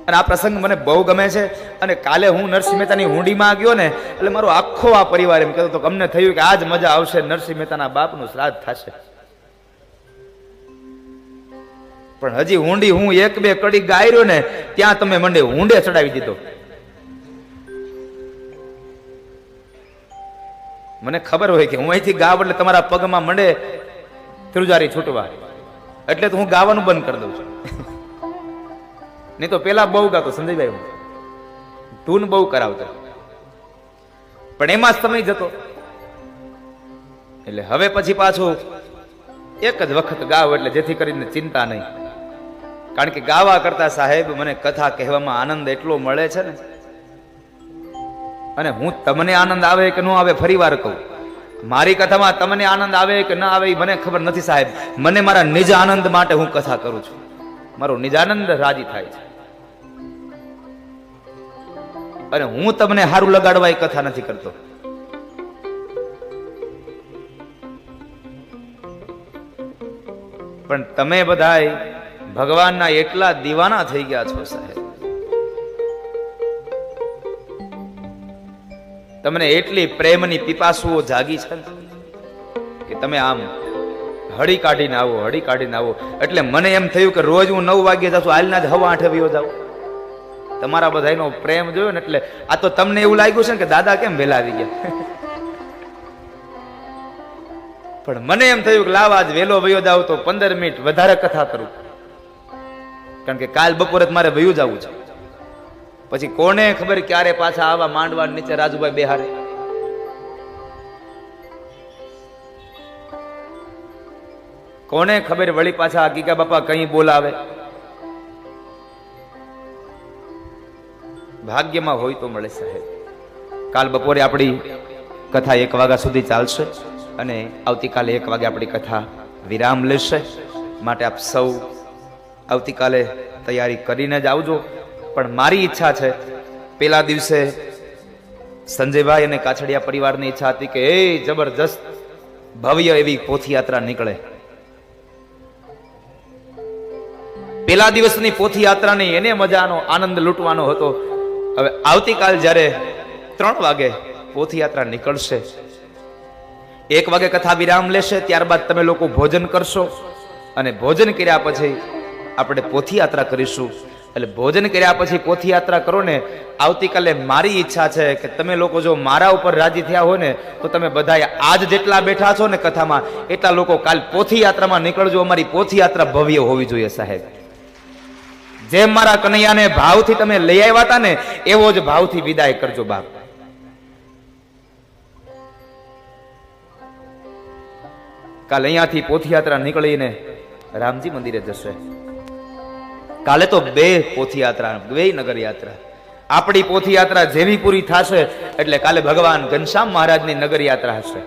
અને આ પ્રસંગ મને બહુ ગમે છે. અને કાલે હું નરસિંહ મહેતાની હુંડીમાં ગયો ને, એટલે મારો આખો આ પરિવાર એમ કહેતો હતો કે અમને થયું કે આજ મજા આવશે, નરસિંહ મહેતાના બાપનું શ્રાદ્ધ થશે. પણ હજી હુંડી હું એક બે કડી ગાયર્યો ને ત્યાં તમે મંડે હુંડે ચડાવી દીધો. મને ખબર હોય કે હું અહીંથી ગાવ એટલે તમારા પગમાં મંડે ત્રુજારી છૂટવા, એટલે તો હું ગાવાનું બંધ કરી દઉં છું. નહીં તો પેલા બહુ ગાતો સંજયભાઈ, હું ધૂન બહુ કરાવતો, પણ એમાં જ સમય જતો. એટલે હવે પછી પાછું એક જ વખત ગાવ, એટલે જેથી કરીને ચિંતા નહીં. કારણ કે ગાવા કરતા સાહેબ મને કથા કહેવામાં આનંદ એટલો મળે છે ને. અને હું તમને આનંદ આવે કે ન આવે ફરી વાર કહું, મારી કથામાં તમને આનંદ આવે કે ન આવે એ મને ખબર નથી સાહેબ. મને મારા નિજ આનંદ માટે હું કથા કરું છું. મારો નિજાનંદ રાજી થાય છે. અને હું તમને હારું લગાડવા એ કથા નથી કરતો. પણ તમે બધાય ભગવાનના એટલા દીવાના થઈ ગયા છો સાહેબ, તમને એટલી પ્રેમની પીપાસુઓ જાગી છે કે તમે આમ હળી કાઢીને આવો, હળી કાઢીને આવો. એટલે મને એમ થયું કે રોજ હું 9 વાગે જાઉં છું, હાલના જ 8:15 વયો જાઉં. તમારા બધાનો પ્રેમ જોયો ને એટલે આ તો તમને એવું લાગ્યું છે ને કે દાદા કેમ વહેલા આવી ગયા. પણ મને એમ થયું કે લાવ આજ વહેલો વયો જાવ તો 15 મિનિટ વધારે કથા કરું. કારણ કે કાલ બપોરે મારે વયું જવું છે. પછી કોને ખબર ક્યારે પાછા આવા માંડવા નીચે રાજુભાઈ બેહારે. કોને ખબર વળી પાછા ગીગા બાપા કઈ બોલાવે. ભાગ્યમાં હોય તો મળે સાહેબ. કાલ બપોરે આપણી કથા 1 વાગ્યા સુધી ચાલશે અને આવતીકાલે 1 વાગે આપણી કથા વિરામ લેશે. માટે આપ સૌ આવતીકાલે તૈયારી કરીને જ આવજો. પણ મારી ઈચ્છા છે, પેલા દિવસે સંજયભાઈ અને કાછડિયા પરિવારની ઈચ્છા હતી કે એ જબરજસ્ત ભવ્ય એવી પોથીયાત્રા નીકળે. પેલા દિવસની પોથીયાત્રાની એને મજાનો આનંદ લૂંટવાનો હતો. હવે આવતીકાલ જ્યારે 3 વાગે પોથીયાત્રા નીકળશે, 1 વાગે કથા વિરામ લેશે, ત્યારબાદ તમે લોકો ભોજન કરશો અને ભોજન કર્યા પછી આપણે પોથીયાત્રા કરીશું. એટલે ભોજન કર્યા પછી પોથીયાત્રા કરો ને, આવતીકાલે મારી ઈચ્છા છે કે તમે લોકો જો મારા ઉપર રાજી થયા હોય ને તો તમે બધા આજ જેટલા બેઠા છો ને કથામાં એટલા લોકો કાલ પોથીયાત્રામાં નીકળજો. અમારી પોથીયાત્રા ભવ્ય હોવી જોઈએ સાહેબ. જેમ મારા કનૈયાને ભાવથી તમે લઈ આવ્યા હતા ને એવો જ ભાવથી વિદાય કરજો બાપ. કાલે અહીંયાથી પોથીયાત્રા નીકળીને રામજી મંદિરે જશે. કાલે તો 2 પોથીયાત્રા, 2 નગર યાત્રા. આપણી પોથીયાત્રા જેવી પૂરી થશે એટલે કાલે ભગવાન ઘનશ્યામ મહારાજની નગર યાત્રા હશે.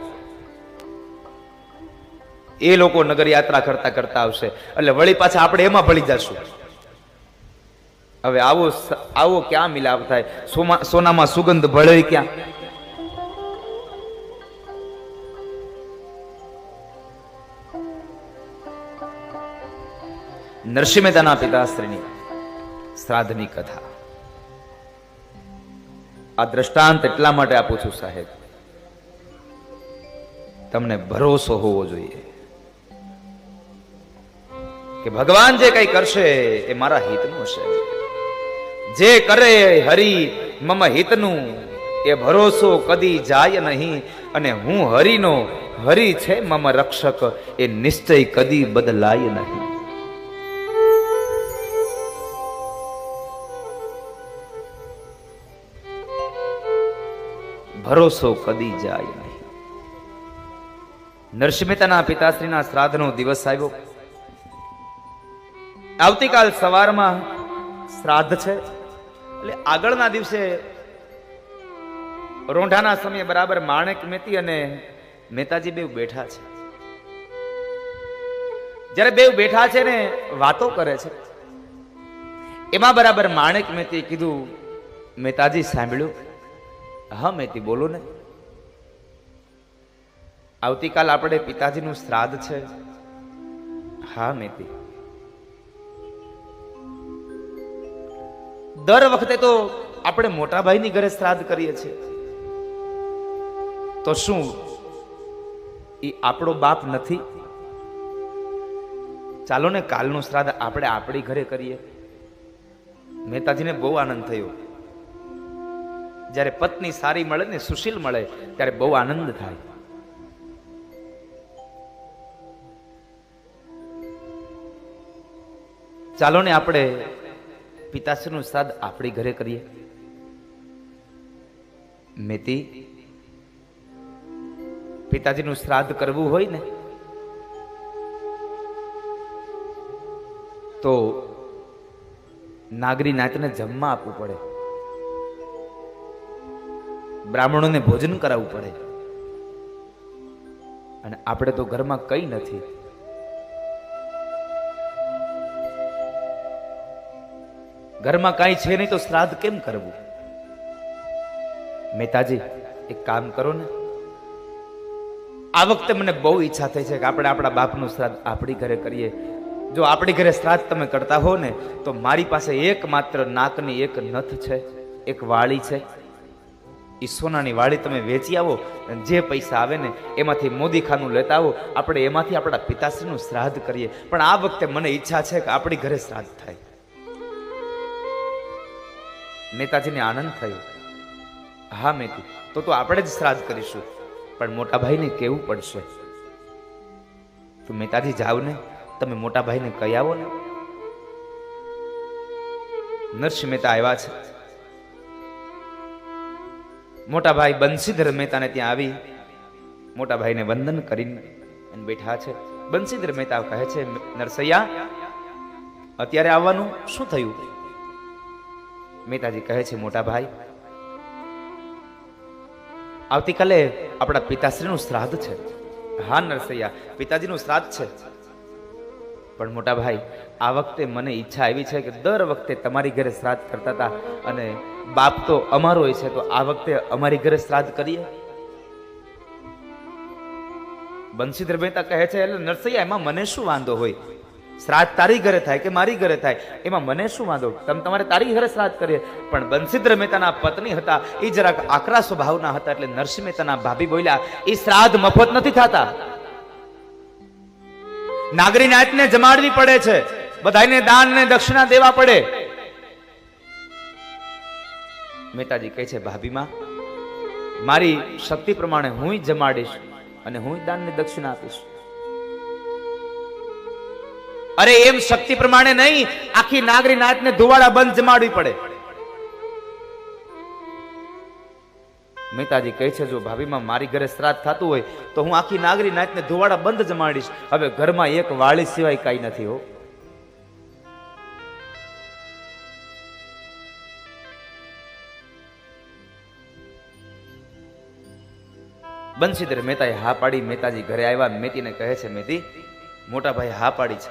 એ લોકો નગર યાત્રા કરતા કરતા આવશે એટલે વળી પાછા આપણે એમાં ભળી જશું. હવે આવો ક્યાં મિલાપ થાય? સોનામાં સુગંધ ભળે ક્યાં? નરસિંહ મહેતાના પિતાશ્રીની શ્રાદ્ધની કથા. આ દ્રષ્ટાંત એટલા માટે આપું છું સાહેબ, તમને ભરોસો હોવો જોઈએ કે ભગવાન જે કઈ કરશે એ મારા હિતનું હશે. જે કરે હરિ મમ હિતનું એ ભરોસો કદી જાય નહીં. અને હું હરિનો, હરિ છે મમ રક્ષક, એ નિશ્ચય કદી બદલાય નહીં. ભરોસો કદી જાય નહીં. નરસિંહ મહેતાના પિતાશ્રીના શ્રાદ્ધનો દિવસ આવ્યો. આવતીકાલ સવારમાં શ્રાદ્ધ છે એટલે આગળના દિવસે રોંઢાના સમયે બરાબર માણેક મહેતી અને મહેતાજી બેવ બેઠા છે. જ્યારે બેવ બેઠા છે ને વાતો કરે છે, એમાં બરાબર માણેક મહેતીએ કીધું, મહેતાજી સાંભળ્યું? હા મહેતી બોલો ને. આવતીકાલ આપણે પિતાજીનું શ્રાદ્ધ છે. હા મહેતી. દર વખતે તો આપણે મોટા ભાઈની ઘરે શ્રાદ્ધ કરીએ છીએ, તો શું એ આપણો બાપ નથી? ચાલો ને કાલનું શ્રાદ્ધ આપણે આપણી ઘરે કરીએ. મહેતાજીને બહુ આનંદ થયો. જ્યારે પત્ની સારી મળે ને, સુશીલ મળે, ત્યારે બહુ આનંદ થાય. ચાલો ને આપણે પિતાશ્રીનું શ્રાદ્ધ આપણી ઘરે કરીએ. મેતી, પિતાજીનું શ્રાદ્ધ કરવું હોય ને તો નાગરી નાતને જમવા આપવું પડે, બ્રાહ્મણોને ભોજન કરાવવું પડે. અને આપણે તો ઘરમાં કઈ નથી. ઘરમાં કાંઈ છે નહીં તો શ્રાદ્ધ કેમ કરવું? મહેતાજી એક કામ કરો ને, આ વખતે મને બહુ ઈચ્છા થઈ છે કે આપણે આપણા બાપનું શ્રાદ્ધ આપણી ઘરે કરીએ. જો આપણી ઘરે શ્રાદ્ધ તમે કરતા હો ને તો મારી પાસે એકમાત્ર નાકની એક નથ છે, એક વાળી છે. એ સોનાની વાળી તમે વેચી આવો, જે પૈસા આવે ને એમાંથી મોદીખાનું લેતા આવો, આપણે એમાંથી આપણા પિતાશ્રીનું શ્રાદ્ધ કરીએ. પણ આ વખતે મને ઈચ્છા છે કે આપણી ઘરે શ્રાદ્ધ થાય. નેતાજીને આનંદ થયો. હા મેતી, તો આપણે જ શ્રાદ્ધ કરીશું, પણ મોટા ભાઈને કહેવું પડશે. તો મહેતાજી જાઓ ને, તમે મોટા ભાઈને કહી આવો ને. નરસિંહ મહેતા આવ્યા છે. મોટા ભાઈ બંસીધર મહેતાને ત્યાં આવી મોટા ભાઈને વંદન કરીને બેઠા છે. બંસીધર મહેતા કહે છે, નરસૈયા અત્યારે આવવાનું શું થયું? મહેતાજી કહે છે, મોટા ભાઈ આવતીકાલે આપણા પિતાશ્રીનું શ્રાદ્ધ છે. હા નરસૈયા, પિતાજીનું શ્રાદ્ધ છે. પણ મોટા ભાઈ આ વખતે મને ઈચ્છા આવી છે કે દર વખતે તમારી ઘરે શ્રાદ્ધ કરતા હતા અને બાપ તો અમારો હોય છે, તો આ વખતે અમારી ઘરે શ્રાદ્ધ કરીએ. બંસીધર મહેતા કહે છે, એટલે નરસૈયા એમાં મને શું વાંધો હોય? શ્રાદ્ધ તારી ઘરે થાય કે મારી ઘરે થાય એમાં મને શું વાંધો? તમારે તારી ઘરે શ્રાદ્ધ કરીએ. પણ બંસીધર મહેતાના પત્ની હતા, એ જરાક આકરા સ્વભાવના હતા, એટલે નરસિંહ મહેતાના ભાભી બોલ્યા, એ શ્રાદ્ધ મફત નથી થતા, નાગરી નાતને જમાડવી પડે છે, બધાને દાન ને દક્ષિણા દેવા પડે. મહેતાજી કહે છે, ભાભીમાં મારી શક્તિ પ્રમાણે હું જમાડીશ અને હું દાન ને દક્ષિણા આપીશ. અરે એમ શક્તિ પ્રમાણે નહીં, આખી નાગરી નાતને ધુવાડા બંધ જમાડવી પડે. મહેતાજી કહે છે, જો ભાભીમાં મારી ઘરે શ્રાદ્ધ થતું હોય તો હું આખી નાગરી નાતને ધુવાડા બંધ જમાડીશ. હવે ઘરમાં એક વાળી સિવાય કઈ નથી હો. બંસીધર મહેતાએ હા પાડી. મહેતાજી ઘરે આવ્યા. મેતીને કહે છે, મેતી મોટા ભાઈ હા પાડી છે.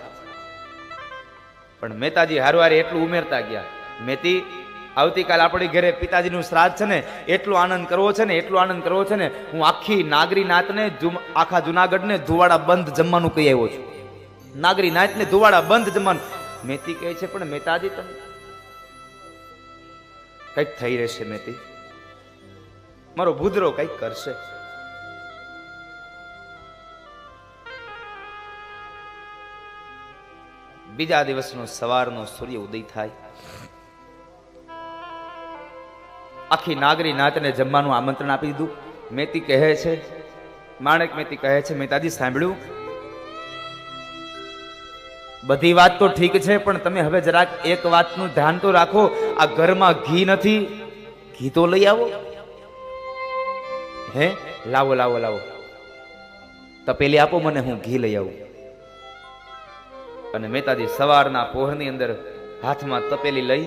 પણ મહેતાજી હારવારે એટલું ઉમેરતા ગયા, મેતી આવતીકાલ આપણી ઘરે પિતાજીનું શ્રાદ્ધ છે ને, એટલો આનંદ કરવો છે ને, એટલો આનંદ કરવો છે ને, હું આખી નાગરી નાતને આખા જુનાગઢને ધુવાડા બંધ જમવાનું કહી આવ્યો છું. નાગરી નાતને ધુવાડા બંધ જમવાનું. મેતી કહે છે, પણ મહેતાજી તમે કઈક થઈ રહેશે. મેતી મારો ભૂદરો કઈક કરશે. બીજા દિવસનો સવારનો સૂર્ય ઉદય થાય. આખી નાગરી નાતને જમવાનું આમંત્રણ આપી દીધું. મેતી કહે છે, માણેક મેતી કહે છે, મહેતાજી સાંભળ્યું, બધી વાત તો ઠીક છે, પણ તમે હવે જરાક એક વાતનું ધ્યાન તો રાખો, આ ઘરમાં ઘી નથી, ઘી તો લઈ આવો. હે લાવો લાવો લાવો, તપેલી આપો મને, હું ઘી લઈ આવું. અને મહેતાજી સવારના પોહરની અંદર હાથમાં તપેલી લઈ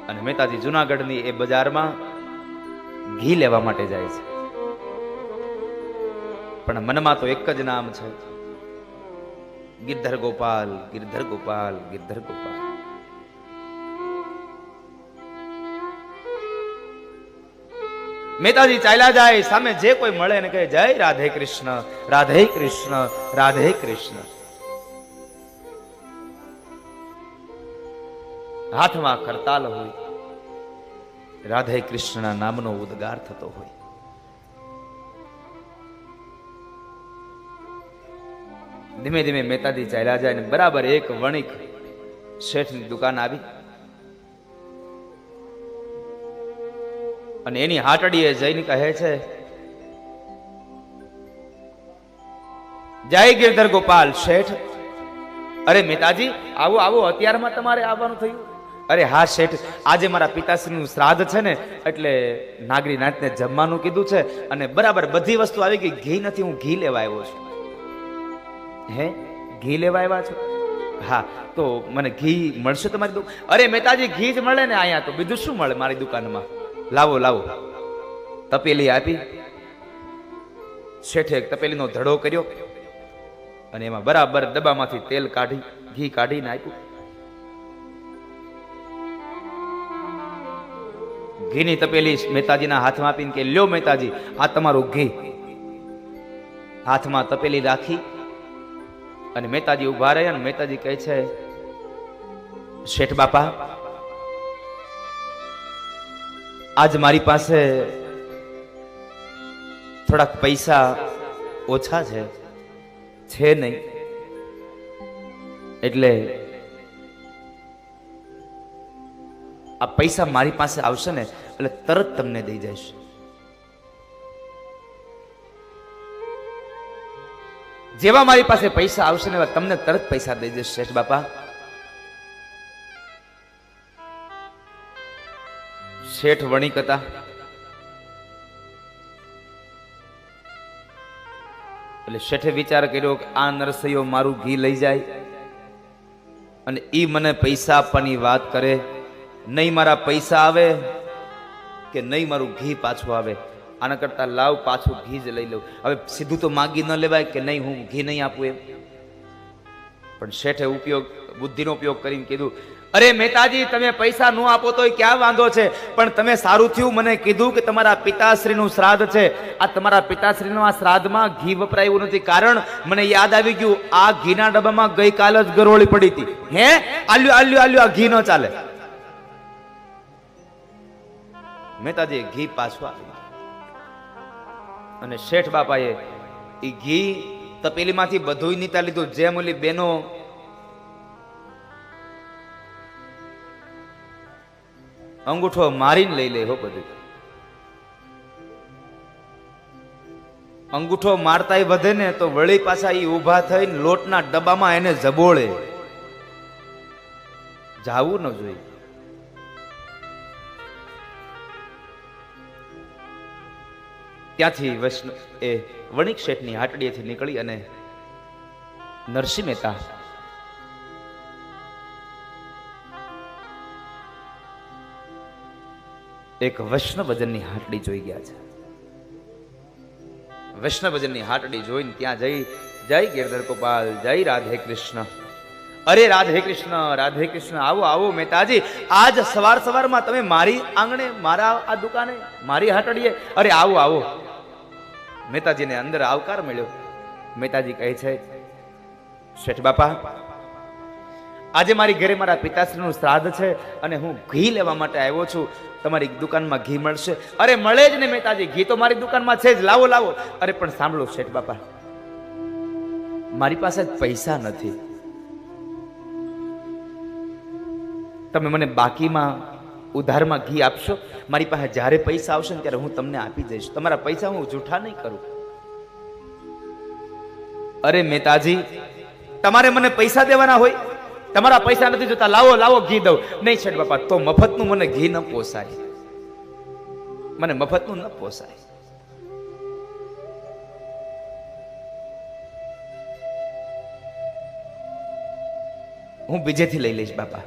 અને મહેતાજી જુનાગઢની એ બજારમાં ઘી લેવા માટે જાય છે. પણ મનમાં તો એક જ નામ છે, ગિરધર ગોપાલ, ગિરધર ગોપાલ, ગિરધર ગોપાલ. મહેતાજી ચાલ્યા જાય. સામે જે કોઈ મળે ને કહે, જય રાધે કૃષ્ણ, રાધે કૃષ્ણ, રાધે કૃષ્ણ. હાથમાં કરતાલ હોય, રાધે કૃષ્ણના નામનો ઉદ્ગાર થતો હોય. ધીમે ધીમે મહેતાજી ચાલ્યા જાય ને બરાબર એક વણિક શેઠની દુકાન આવી અને એની હાટડીએ જઈને કહે છે, જય ગિરધર ગોપાલ શેઠ. અરે મહેતાજી આવો આવો, અત્યારમાં તમારે આવવાનું થયું? અરે હા શેઠ, આજે મારા પિતાશ્રીનું શ્રાદ્ધ છે ને, એટલે નાગરી નાથને જમવાનું કીધું છે અને બરાબર બધી વસ્તુ આવી ગઈ. ઘી નથી, હું ઘી લેવા આવ્યો છું. હે, ઘી લેવા આવ્યા છો? હા, તો મને ઘી મળશે તમારી દુકાન? અરે મહેતાજી ઘી જ મળે ને અહીંયા, તો બીજું શું મળે મારી દુકાનમાં? લાવો લાવો. તપેલી આપી. શેઠે એક તપેલીનો ધડો કર્યો અને એમાં બરાબર ડબ્બામાંથી તેલ કાઢી, ઘી કાઢીને આપ્યું. ઘીની તપેલી મહેતાજીના હાથમાં આપીને કે લ્યો મહેતાજી, આ તમારું ઘી. હાથમાં તપેલી રાખી અને મહેતાજી ઉભા રહ્યા અને મહેતાજી કહે છે, શેઠ બાપા, આજ મારી પાસે થોડાક પૈસા ઓછા છે નહીં, એટલે આ પૈસા મારી પાસે આવશે ને એટલે તરત તમને દઈ જઈશ. જેવા મારી પાસે પૈસા આવશે ને એવા તમને તરત પૈસા દઈ જઈશ શેઠ બાપા. શેઠ વણિક હતા. એટલે શેઠે વિચાર કર્યો કે આ નરસૈયો મારું ઘી લઈ જાય અને ઈ મને પૈસા આપવાની વાત કરે, નહીં મારા પૈસા આવે કે નહીં મારું ઘી પાછું આવે. આના કરતા લાવ પાછું ઘી જ લઈ લઉં. હવે સીધું તો માગી ન લેવાય કે નહીં હું ઘી નહીં આપું એમ. પણ શેઠે બુદ્ધિનો ઉપયોગ કરીને કીધું, અરે મહેતાજી, તમે પૈસા ન આપો તો ક્યાં વાંધો છે, પણ તમે સારું થયું મને કીધું કે તમારા પિતાશ્રીનું શ્રાદ્ધ છે. આ તમારા પિતાશ્રીનું આ શ્રાદ્ધમાં ઘી વપરાયું નથી, કારણ મને યાદ આવી ગયું આ ઘીના ડબ્બામાં ગઈકાલ જ ગરોળી પડી હતી. હે, આલ્યું આલ્યું આલ્યું, આ ઘી ન ચાલે. મહેતાજી ઘી પાછું આપ્યું અને શેઠ બાપાએ એ ઘી તપેલીમાંથી બધું નીતા લીધું. જેમ ઓલી બેનો અંગૂઠો મારીને લઈ લે હો, બધું અંગૂઠો મારતા વધે ને તો વળી પાછા એ ઊભા થઈને લોટના ડબ્બામાં એને જબોળે. જાવું ન જોઈએ. ત્યાંથી એ વણિક શેઠની હાટડીએથી નીકળી અને નરસિંહ મહેતા એક વૈષ્ણવજનની હાટડી જોઈ ગયા છે. વૈષ્ણવજનની હાટડી જોઈને ત્યાં જઈ, જય ગિરધર ગોપાલ, જય રાધે કૃષ્ણ. અરે રાધે કૃષ્ણ, રાધે કૃષ્ણ, આવો આવો મહેતાજી, આજ સવાર સવારમાં તમે મારી આંગણે, મારા આ દુકાને, મારી હાટડીએ, અરે આવો આવો. મહેતાજીને અંદર આવકાર મળ્યો. મહેતાજી કહે છે, શેઠ બાપા, આજે મારી ઘરે મારા પિતાશ્રીનું શ્રાદ્ધ છે અને હું ઘી લેવા માટે આવ્યો છું. તમારી દુકાનમાં ઘી મળશે? અરે મળે જ ને મહેતાજી, ઘી તો મારી દુકાનમાં છે જ, લાવો લાવો. અરે પણ સાંભળો શેઠ બાપા, મારી પાસે પૈસા નથી. તમે મને બાકીમાં ઉધારમાં ઘી આપશો? મારી પાસે જ્યારે પૈસા આવશે ને ત્યારે હું તમને આપી દઈશ. તમારા પૈસા હું જૂઠા નહીં કરું. અરે મહેતાજી, તમારે મને પૈસા દેવાના હોય? તમારા પૈસા નથી જોતા, લાવો લાવો ઘી દઉં. નહીં શેઠ બાપા, તો મફતનું મને ઘી ન પોસાય, મને મફતનું ન પોસાય. હું બીજેથી લઈ લઈશ બાપા.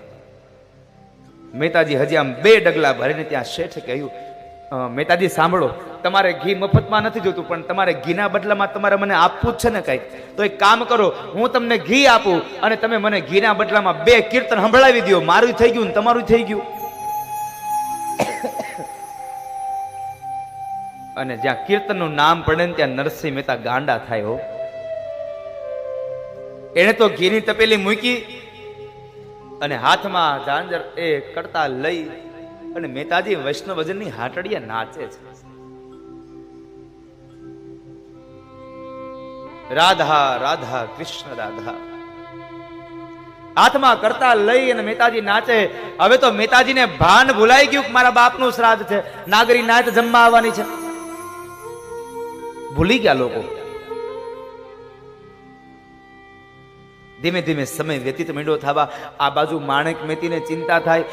મહેતાજી હજી આમ 2 ડગલા ભરીને ત્યાં શેઠે કહ્યું, મહેતાજી સાંભળો, તમારે ઘી મફતમાં નથી જોતું, પણ તમારે ઘીના બદલામાં તમારે મને આપવું જ છે ને કંઈક. તો એક કામ કરો, હું તમને ઘી આપું અને તમે મને ઘીના બદલામાં 2 કીર્તન સંભળાવી દો. મારું થઈ ગયું ને તમારું થઈ ગયું. અને જ્યાં કીર્તનનું નામ પડે ને ત્યાં નરસિંહ મહેતા ગાંડા થાય હો. એને તો ઘીની તપેલી મૂકી અને હાથમાં ઝાંઝર એ કરતા લઈ અને મહેતાજી વૈષ્ણવજનની હાટડીએ નાચે છે. રાધા રાધા કૃષ્ણ રાધા. હાથમાં કરતા લઈ અને મહેતાજી નાચે. હવે તો મહેતાજીને ભાન ભૂલાઈ ગયું કે મારા બાપનું શ્રાદ્ધ છે, નાગરી નાચ જમવા આવવાની છે. ભૂલી ગયા લોકો. ધીમે ધીમે સમય વ્યતીત માંડ્યો થવા. આ બાજુ માણેક મહેતીને ચિંતા થાય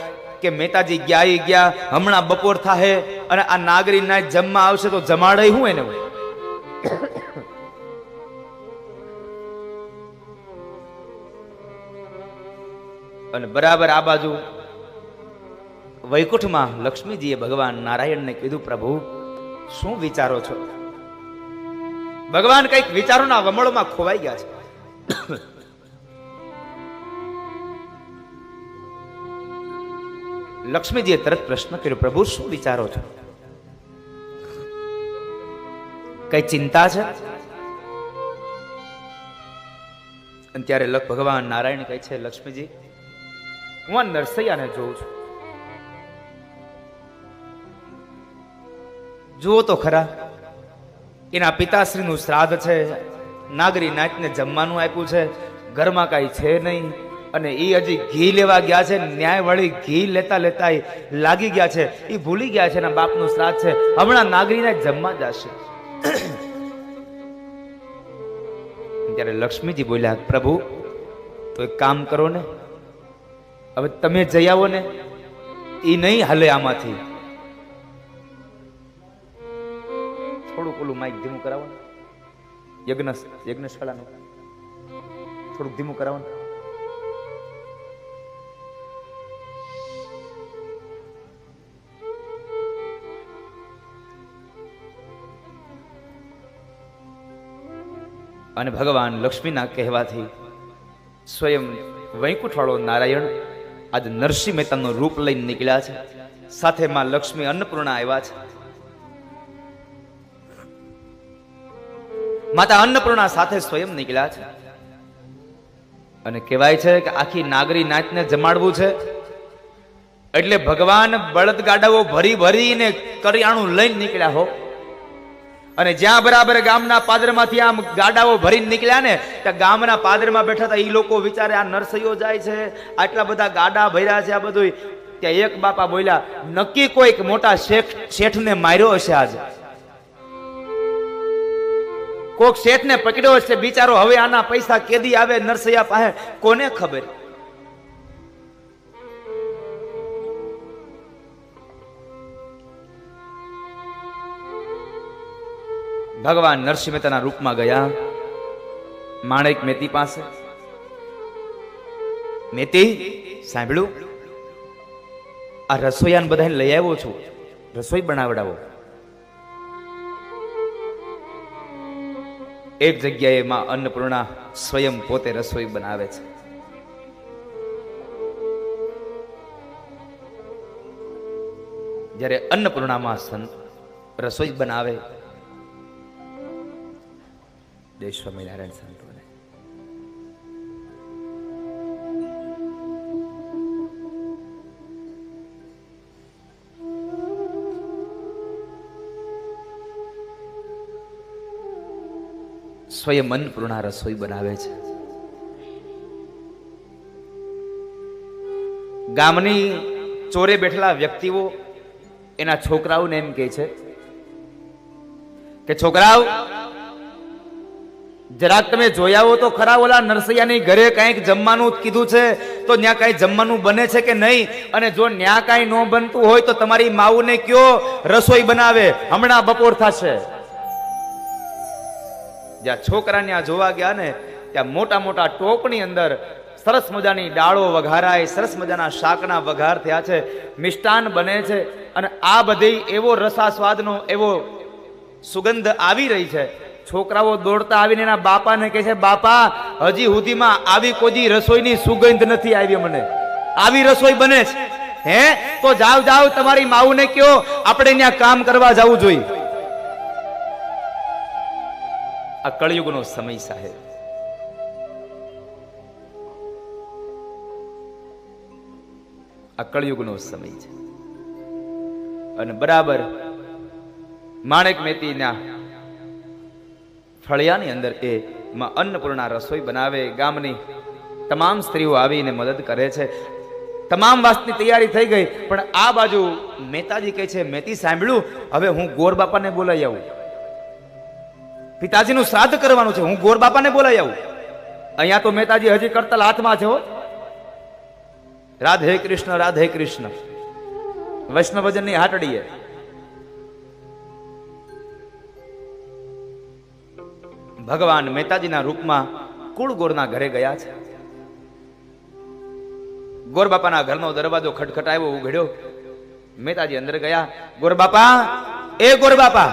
કે મહેતાજી ગયા, હમણાં બપોર થાય અને આ નાગરી નાચ જમવા આવશે તો જમાડે હું એને. અને બરાબર આ બાજુ વૈકુંઠમાં લક્ષ્મીજીએ ભગવાન નારાયણને કીધું, પ્રભુ શું વિચારો છો? ભગવાન કઈક વિચારોના વમળમાં ખોવાઈ ગયા છે. લક્ષ્મીજીએ તરત પ્રશ્ન કર્યો, પ્રભુ શું વિચારો છો? કઈ ચિંતા છે? અને ત્યારે ભગવાન નારાયણ કહે છે, લક્ષ્મીજી હું આ નરસૈયાને જોઉં છું. જુઓ તો ખરા, એના પિતાશ્રીનું શ્રાદ્ધ છે, નાગરી નાચને જમવાનું આપ્યું છે, ઘરમાં કાંઈ છે નહીં, અને એ હજી ઘી લેવા ગયા છે. ન્યાય વળી ઘી લેતા લેતા લાગી ગયા છે. એ ભૂલી ગયા છે એના બાપનું શ્રાદ્ધ છે, હમણાં નાગરીને જમવા જશે. ત્યારે લક્ષ્મીજી બોલ્યા, પ્રભુ તો એક કામ કરો ને, હવે તમે જઈ આવો ને, એ નહીં હાલે આમાંથી. થોડુંક ઓલું માઇક ધીમું કરાવો ને, યજ્ઞશાળાનું થોડુંક ધીમું કરાવો ને. અને ભગવાન લક્ષ્મીના કહેવાથી સ્વયં વૈકુંઠ વાળો નારાયણ આજ નરસિંહ મહેતાનું રૂપ લઈને નીકળ્યા છે. સાથે માં લક્ષ્મી અન્નપૂર્ણા આવ્યા છે. માતા અન્નપૂર્ણા સાથે સ્વયં નીકળ્યા છે. અને કહેવાય છે કે આખી નાગરી નાચને જમાડવું છે એટલે ભગવાન બળદગાડાઓ ભરી ભરીને કરિયાણું લઈને નીકળ્યા હો. અને જ્યાં બરાબર ગામના પાદરમાંથી આમ ગાડાઓ ભરીને નીકળ્યા ને, ત્યાં ગામના પાદરમાં બેઠા હતા. એ લોકો વિચારે આ નરસૈયો જાય છે, આટલા બધા ગાડા ભર્યા છે, આ બધું. ત્યાં એક બાપા બોલ્યા, નક્કી કોઈક મોટા શેઠને માર્યો હશે આજે, કોક શેઠને પકડ્યો હશે બિચારો. હવે આના પૈસા કેદી આવે નરસૈયા પાસે, કોને ખબર. ભગવાન નરસિંહ મહેતાના રૂપમાં ગયા માણેક મહેતી પાસે. મહેતી સાંભળ્યું, આ રસોઈયાને બધાને લઈ આવ્યો છું, રસોઈ બનાવડાવો. એક જગ્યાએ માં અન્નપૂર્ણા સ્વયં પોતે રસોઈ બનાવે છે. જ્યારે અન્નપૂર્ણામાં રસોઈ બનાવે, જય સ્વામિનારાયણ સંતોને સ્વયં અન્નપૂર્ણા રસોઈ બનાવે છે. ગામની ચોરે બેઠેલા વ્યક્તિઓ એના છોકરાઓને એમ કહે છે કે છોકરાઓ જરાક તમે જોયા હો તો ખરા, ઓલા નરસૈયાની ઘરે કઈક જમવાનું કીધું છે તો ત્યાં કઈ જમવાનું બને છે કે નહીં? અને જો ત્યાં કઈ ન બનતું હોય તો તમારી માવુને કયો રસોઈ બનાવે, હમણાં બપોર થશે. જ્યાં છોકરા ત્યાં જોવા ગયા ને, ત્યાં મોટા મોટા ટોપની અંદર સરસ મજાની ડાળો વઘારાય, સરસ મજાના શાકના વઘાર થયા છે, મિષ્ટાન બને છે. અને આ બધી એવો રસાસ્વાદનો એવો સુગંધ આવી રહી છે. છોકરાઓ દોડતા આવીને એના બાપાને કહે છે, બાપા હજી સુધીમાં આવી કોઈ રસોઈની સુગંધ નથી આવી, મને આવી રસોઈ બને છે. હે તો જાવ જાવ તમારી માવુને કયો આપણે ત્યાં કામ કરવા જવું જોઈએ. આ કળયુગનો સમય સાહેબ. આ કળિયુગનો સમય છે. અને બરાબર માણેક મહેતીના ફળિયાની અંદર એ માં અન્નપૂર્ણા રસોઈ બનાવે. ગામની તમામ સ્ત્રીઓ આવીને મદદ કરે છે. તમામ વાતની તૈયારી થઈ ગઈ, પણ આ બાજુ મહેતાજી કહે છે, મહેતી સાંભળ્યું, હવે હું ગોર બાપાને બોલાવી આવું. પિતાજીનું શ્રાદ્ધ કરવાનું છે, હું ગોર બાપાને બોલાવી આવું. અહીંયા તો મહેતાજી હજી કરતલ હાથમાં છે. રાધે કૃષ્ણ રાધે કૃષ્ણ વૈષ્ણવજનની હાટડીએ ભગવાન મહેતાજીના રૂપમાં કુળ ગોરના ઘરે ગયા છે. ગોર બાપાના ઘરનો દરવાજો ખટખટાવ્યો, ઉઘડ્યો. મહેતાજી અંદર ગયા. ગોર બાપા, એ ગોર બાપા.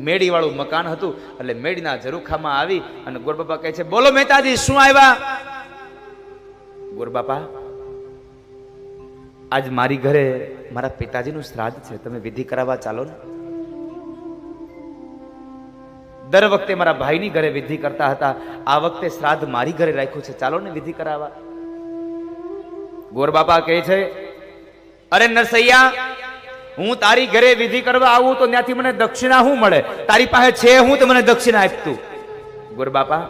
મેડી વાળું મકાન હતું એટલે મેડીના ઝરૂખામાં આવી અને ગોર બાપા કહે છે, બોલો મહેતાજી, શું આવ્યા? ગોર બાપા, આજ મારી ઘરે મારા પિતાજીનું શ્રાદ્ધ છે, તમે વિધિ કરાવવા ચાલો ને. દર વખતે મારા ભાઈની ઘરે વિધિ કરતા હતા, આ વખતે શ્રાદ્ધ મારી ઘરે રાખ્યું છે, ચાલો ને વિધિ કરાવવા. ગોર બાપા કહે છે, અરે નરસૈયા, હું તારી ઘરે વિધિ કરવા આવું તો ત્યાંથી મને દક્ષિણા શું મળે? તારી પાસે છે હું તો મને દક્ષિણા આપતું. ગોર બાપા,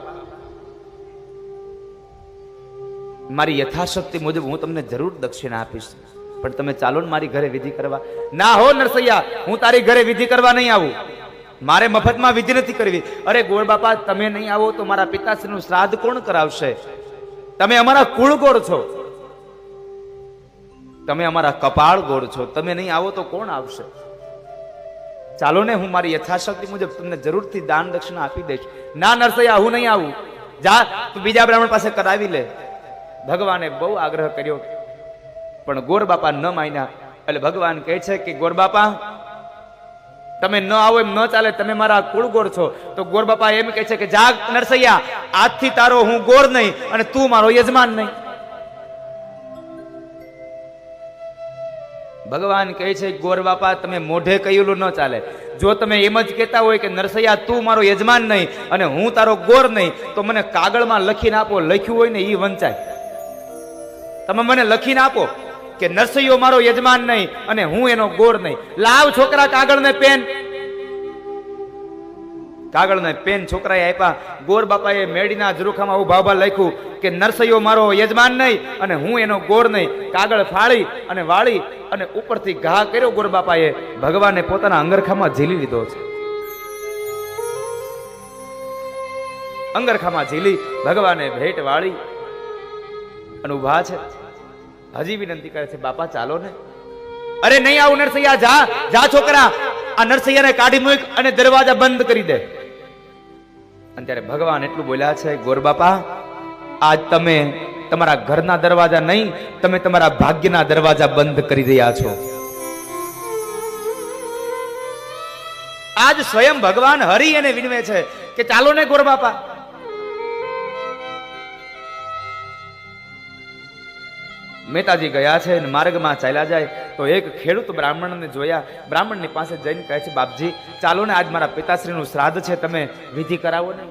મારી યથાશક્તિ મુજબ હું તમને જરૂર દક્ષિણા આપીશ, પણ તમે ચાલો ને મારી ઘરે વિધિ કરવા. ના હો નરસૈયા, હું તારી ઘરે વિધિ કરવા નહીં આવું, મારે મફતમાં વિધિ નથી કરવી. અરે ગોર બાપા, તમે નહીં આવો તો મારા પિતાશ્રીનું શ્રાદ્ધ કોણ કરાવશે? તમે અમારા કુળ ગોર છો, તમે અમારા કપાળ ગોર છો, તમે નહીં આવો તો કોણ આવશે? ચાલો ને, હું મારી યથાશક્તિ મુજબ તમને જરૂરથી દાન દક્ષિણા આપી દઈશ. ના નરસૈયા, હું નહીં આવું, જા તું બીજા બ્રાહ્મણ પાસે કરાવી લે. ભગવાને બહુ આગ્રહ કર્યો પણ ગોર બાપા ન માન્યા. એટલે ભગવાન કહે છે કે ગોર બાપા, તમે ન આવો એમ ન ચાલે, તમે મારા કુળ ગોર છો. તો ગોર બાપા એમ કહે છે કે જા નરસૈયા, આજથી તારો હું ગોર નહીં અને તું મારો યજમાન નહીં. ભગવાન કહે છે ગોર બાપા, તમે મોઢે કહેલું ન ચાલે. જો તમે એમ જ કહેતા હોય કે નરસૈયા તું મારો યજમાન નહીં અને હું તારો ગોર નહીં, તો મને કાગળમાં લખીને આપો. લખ્યું હોય ને એ વંચાય. તમે મને લખીને આપો કે નરસૈયો મારો યજમાન નહીં અને હું એનો ગોર નહીં. લાવ છોકરા કાગળ ને પેન. કાગળ ને પેન છોકરાએ આપ્યા. ગોર બાપાએ મેડીના ઝરૂખામાં ઉભા ઉભા લખ્યું કે નરસૈયો મારો યજમાન નહીં અને હું એનો ગોર નહીં. કાગળ ફાડી અને વાળી અને ઉપરથી ઘા કર્યો ગોર બાપાએ. ભગવાને પોતાના અંગરખામાં ઝીલી લીધો છે. અંગરખામાં ઝીલી ભગવાને ભેટ વાળી અને ઉભા છે. હજી વિનંતી કરે છે, બાપા ચાલો ને. અરે નહીં આવું નરસૈયા, જા જા છોકરા, આ નરસૈયાને કાઢી મૂક અને દરવાજા બંધ કરી દે. અને ત્યારે ભગવાન એટલું બોલ્યા છે, ગોર બાપા, આજ તમે તમારા ઘરના દરવાજા નહીં, તમે તમારા ભાગ્યના દરવાજા બંધ કરી રહ્યા છો. આજ સ્વયં ભગવાન હરી એને વિનવે છે કે ચાલો ને ગોર બાપા. મહેતાજી ગયા છે અને માર્ગમાં ચાલ્યા જાય તો એક ખેડૂત બ્રાહ્મણને જોયા. બ્રાહ્મણની પાસે જઈને કહે છે, બાપજી ચાલો ને, આજ મારા પિતાશ્રીનું શ્રાદ્ધ છે, તમે વિધિ કરાવો ને.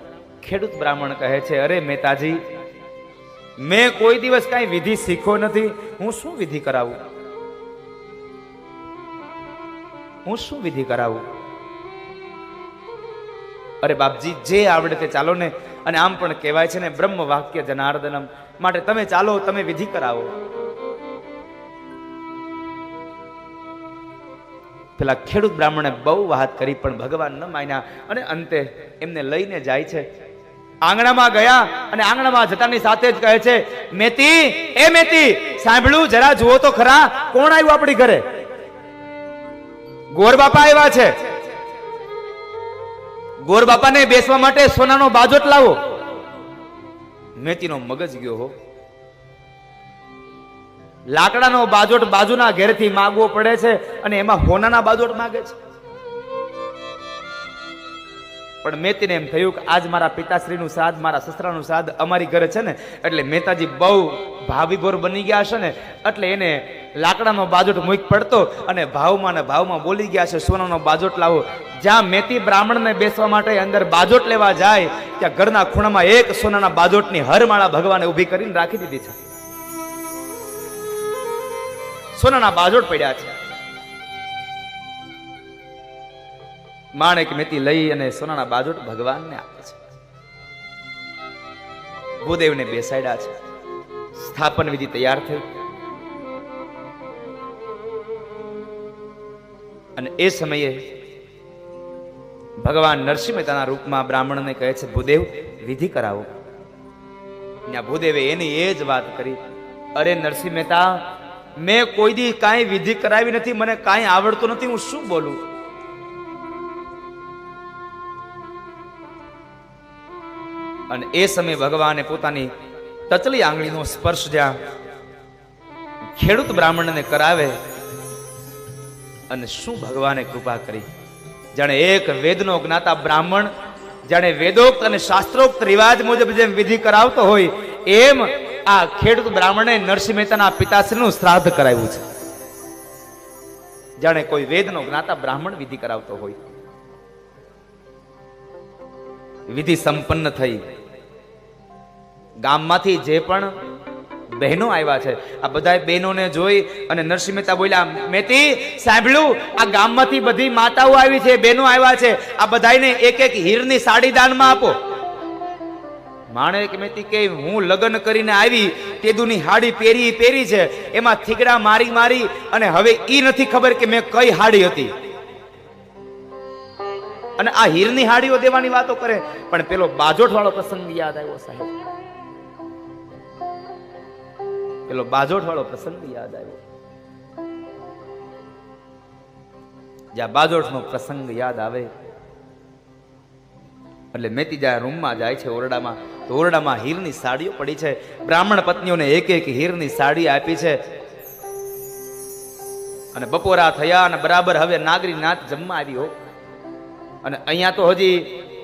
ખેડૂત બ્રાહ્મણ કહે છે, અરે મહેતાજી, મેં કોઈ દિવસ કઈ વિધિ શીખ્યો નથી, હું શું વિધિ કરાવું? હું શું વિધિ કરાવું? અરે બાપજી, જે આવડે તે ચાલો ને. અને આમ પણ કહેવાય છે ને, બ્રહ્મ વાક્ય જનાર્દનમ, માટે તમે ચાલો, તમે વિધિ કરાવો. પેલા ખેડૂત બ્રાહ્મણે બહુ વાત કરી પણ ભગવાન ન માન્યા અને અંતે એમને લઈને જાય છે. આંગણામાં ગયા અને આંગણામાં જતાની સાથે જ કહે છે, મેતી, એ મેતી, સાંભળ્યું, જરા જુઓ તો ખરા, કોણ આવ્યું આપણી ઘરે? ગોર બાપા આવ્યા છે. ગોર બાપાને બેસવા માટે સોનાનો બાજોટ લાવો. મેતીનો મગજ ગયો હો. લાકડાનો બાજોટ બાજુના ઘેરથી માંગવો પડે છે અને એમાં હોનાના બાજોટ માંગે છે. પણ મેતીને એમ થયું કે આજ મારા પિતાશ્રીનું શ્રાદ્ધ, મારા સસરાનું શ્રાદ્ધ અમારી ઘરે છે ને, એટલે મહેતાજી બહુ ભાવિભોર બની ગયા છે ને, એટલે એને લાકડાનો બાજોટ મૂક પડતો અને ભાવમાં ને ભાવમાં બોલી ગયા છે, સોનાનો બાજોટ લાવો. જ્યાં મેતી બ્રાહ્મણને બેસવા માટે અંદર બાજોટ લેવા જાય, ત્યાં ઘરના ખૂણામાં એક સોનાના બાજોટની હરમાળા ભગવાને ઊભી કરીને રાખી દીધી છે. સોનાના બાજોટ પડ્યા છે. માણેક મેતી લઈ અને સોનાના બાજોટ ભગવાનને આપે છે. ભૂદેવને બેસાડ્યા છે. સ્થાપન વિધિ તૈયાર થઈ અને એ સમયે ભગવાન નરસિંહ મહેતાના રૂપમાં બ્રાહ્મણને કહે છે, ભૂદેવ વિધિ કરાવો. ત્યાં ભૂદેવે એની એ જ વાત કરી, અરે નરસિંહ મહેતા, મેં કોઈ દી કાંઈ વિધિ કરાવી નથી, મને કાંઈ આવડતું નથી, હું શું બોલું? અને એ સમયે ભગવાને પોતાની તચલી આંગળીનો સ્પર્શ જ્યાં ખેડૂત બ્રાહ્મણને કરાવે અને શું ભગવાને કૃપા કરી. જાણે એક વેદનો જ્ઞાતા બ્રાહ્મણ જાણે વેદોક્ત અને શાસ્ત્રોક્ત રિવાજ મુજબ જેમ વિધિ કરાવતો હોય એમ આ ખેડૂત બ્રાહ્મણે નરસિંહ મહેતાના પિતાશ્રીનું શ્રાદ્ધ કરાવ્યું છે. જાણે કોઈ વેદનો જ્ઞાતા બ્રાહ્મણ વિધિ કરાવતો હોય. વિધિ સંપન્ન થઈ. ગામમાંથી જે પણ બહેનો આવ્યા છે આ બધા બહેનોને જોઈ અને નરસિંહ મહેતા બોલ્યા, મેતી સાંભળ્યું, આ ગામમાંથી બધી માતાઓ આવી છે, બહેનો આવ્યા છે, આ બધાને એક એક હીરની સાડી દાનમાં આપો. માણેક મેતી કે હું લગ્ન કરીને આવી તેદુની હાડી પહેરી છે, એમાં થીગડા મારી મારી અને હવે ઈ નથી ખબર કે મેં કઈ હાડી હતી. અને આ હીરની હાડીઓ દેવાની વાતો કરે. પણ પેલો બાજોઠ વાળો પ્રસંગ યાદ આવ્યો સાહેબ. પેલો બાજોઠ વાળો પ્રસંગ યાદ આવ્યો. જ્યાં બાજોઠ નો પ્રસંગ યાદ આવે એટલે મેતી જ્યાં રૂમમાં જાય છે ઓરડામાં, તો ઓરડામાં હીરની સાડીઓ પડી છે. બ્રાહ્મણ પત્નીઓને એક એક હીરની સાડી આપી છે. અને બપોરા થયા અને બરાબર હવે નાગરી નાથ જમવા આવ્યો. અને અહીંયા તો હજી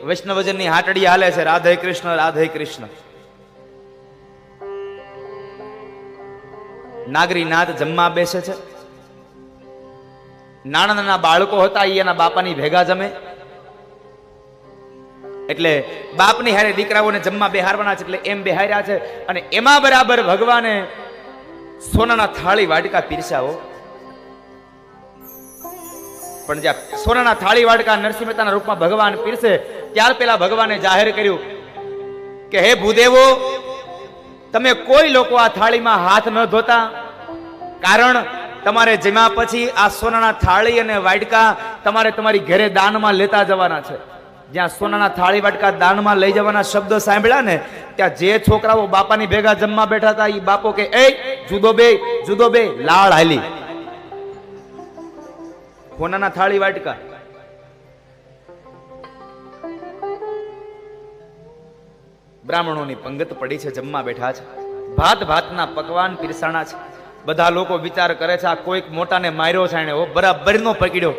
વૈષ્ણવજનની હાટડી હાલે છે, રાધે કૃષ્ણ રાધે કૃષ્ણ. નાગરીનાથ જમવા બેસે છે. નાના નાના બાળકો હતા એ એના બાપાની ભેગા જમે. એટલે બાપની હારે દીકરાઓને જમવા બેહારવાના છે એટલે એમ બેહાર્યા છે. અને એમાં બરાબર ભગવાને સોનાના થાળી વાડકા પીરસાવો. પણ જ્યાં સોનાના થાળી વાડકા નરસિંહ મહેતાના રૂપમાં ભગવાન પીરસે ત્યાર પહેલા ભગવાને જાહેર કર્યું કે હે ભૂદેવો, તમે કોઈ લોકો આ થાળીમાં હાથ ન ધોતા, કારણ તમારે જમ્યા પછી આ સોનાના થાળી અને વાડકા તમારે તમારી ઘરે દાનમાં લેતા જવાના છે. જ્યાં સોનાના થાળી વાડકા દાનમાં લઈ જવાના શબ્દ સાંભળ્યા ને ત્યાં જે છોકરાઓ બાપાની ભેગા જમવા બેઠા હતા એ બાપો કે એ જુદો બે લાળ હાલી. સોનાના થાળી વાટકા. બ્રાહ્મણોની પંગત પડી છે, જમવા બેઠા છે. ભાતના પકવાન પીરસાણા છે. બધા લોકો વિચાર કરે છે આ કોઈક મોટાને માર્યો છે, એને બરાબર નો પકડ્યો.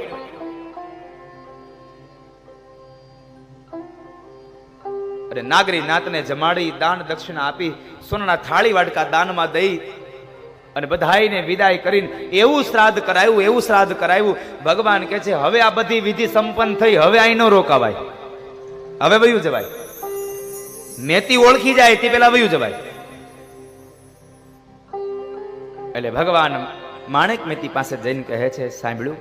અરે નાગરી નાતને જમાડી દાન દક્ષિણા આપી સોનાના થાળી વાટકા દાનમાં દઈ અને બધાઈને વિદાય કરીને એવું શ્રાદ્ધ કરાયું. ભગવાન કહે છે હવે આ બધી વિધિ સંપન્ન થઈ, હવે અહીં ન રોકાવાય, હવે વયું જવાય. મેતી ઓળખી જાય તે પેલા વયું જવાય. એટલે ભગવાન માણેક મેતી પાસે જઈને કહે છે, સાંભળ્યું,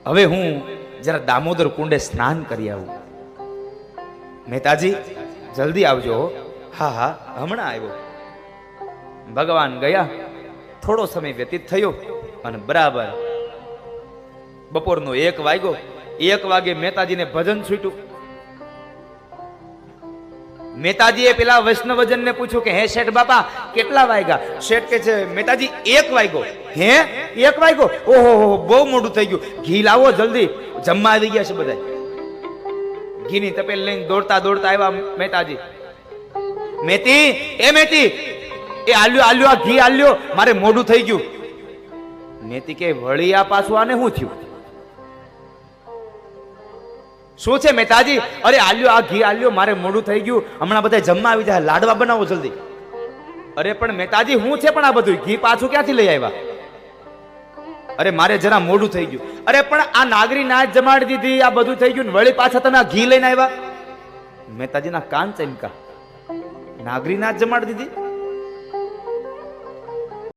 હવે હું જરા દામોદર કુંડે સ્નાન કરી આવું. મહેતાજી જલ્દી આવજો. હા હમણાં આવ્યો. ભગવાન ગયા. થોડો સમય વ્યતીત થયો અને બરાબર બપોરનો 1 વાગ્યો. 1 વાગે મહેતાજીને ભજન છૂટ્યું. મહેતાજીએ પેલા વૈષ્ણવજનને પૂછ્યું કે હે શેઠ બાપા કેટલા વાગ્યા? શેઠ કે છે મહેતાજી 1 વાગ્યો. હે 1 વાગ્યો? ઓહો બહુ મોડું થઈ ગયું, ઘી લાવો જલ્દી, જમવા આવી ગયા છે બધા. ઘીની તપેલ લઈને દોડતા આવ્યા મહેતાજી. મેતી એ આલ્યો આ ઘી આલ્યો, મારે મોડું થઈ ગયું. મેતી કે વળી આ પાછું આને શું થયું? શું છે મહેતાજી? અરે આલ્યો આ ઘી આલ્યો, મારે મોડું થઈ ગયું, હમણાં બધા જમવા આવી જાય, લાડવા બનાવો જલ્દી. અરે પણ મહેતાજી શું છે પણ આ બધું ઘી પાછું ક્યાંથી લઈ આવ્યા? અરે મારે જરા મોડું થઈ ગયું. અરે પણ આ નાગરી નાચ જમાડી દીધી, આ બધું થઈ ગયું, વળી પાછા તમે આ ઘી લઈને આવ્યા? મહેતાજીના કાન ચમકા. નાગરી નાચ જમાડી દીધી?